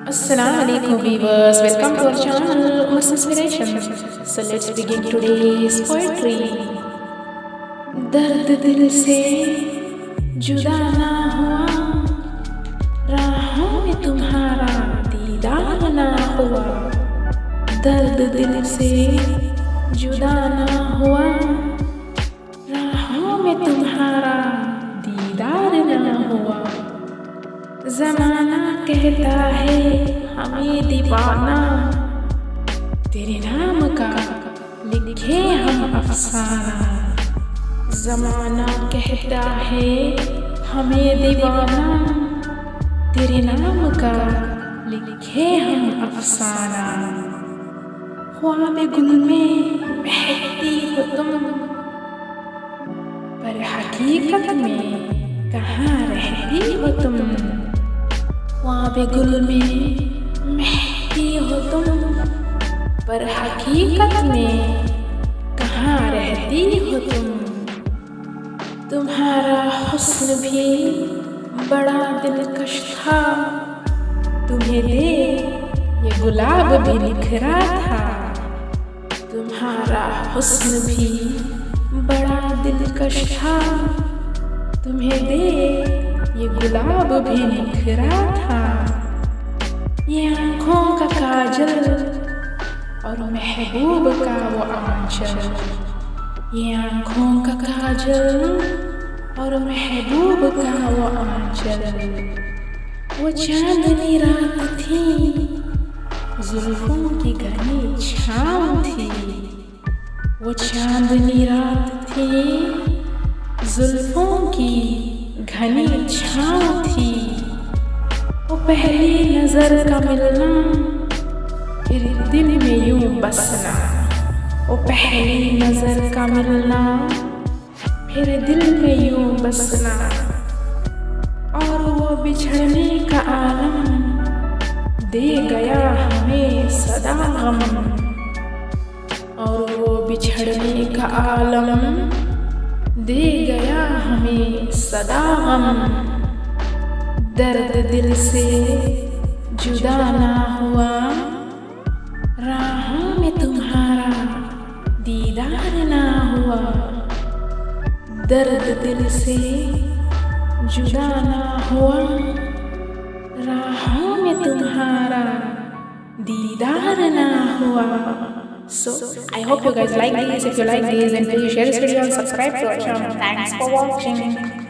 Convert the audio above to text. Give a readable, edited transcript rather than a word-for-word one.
Assalamu alaikum viewers, welcome to our channel Umar's Inspiration. So let's begin today's poetry. दर्द दिल से जुदा ना हुआ, राहों में तुम्हारा दीदार ना हुआ। दर्द दिल से जुदा ना हुआ, राहों में तुम्हारा दीदार ना हुआ। ज़माना कहता है हमें दीवाना, तेरे नाम का लिखे हम अफसाना। ज़माना कहता है हमें दीवाना, तेरे नाम का लिखे हम अफसाना। ख्वाब गुल में महकती हो तुम, पर हकीकत में कहाँ रहती हो तुम। ख्वाब गुल में महकती हो तुम, पर हकीकत में कहाँ रहती हो तुम। तुम्हारा हुस्न भी बड़ा दिलकश था, तुम्हें दे ये गुलाब भी निखरा था। तुम्हारा हुस्न भी बड़ा दिलकश था, तुम्हें दे ये गुलाब भी निखरा था। ये आँखों का काजल और महबूब का वो आंचल, ये आँखों का काजल और महबूब का वो आंचल। वो चांदनी रात थी, जुल्फों की घनी छाँव थी। वो चांदनी रात थी, जुल्फों की घनी छाँव थी। वो पहली नजर का मिलना, फिर दिल में यूं बसना। वो पहली नजर का मिलना, फिर दिल में यूं बसना। और वो बिछड़ने का आलम दे गया हमें सदा गम। और वो बिछड़ने का आलम दे गया हमें सदा गम। दर्द दिल से जुदा ना हुआ, राहों में तुम्हारा दीदार ना हुआ। दर्द दिल से जुदा ना हुआ, राहों में तुम्हारा दीदार ना हुआ। So, I hope you guys like this. If you like this, then please share this video and subscribe to our channel. Thanks for watching.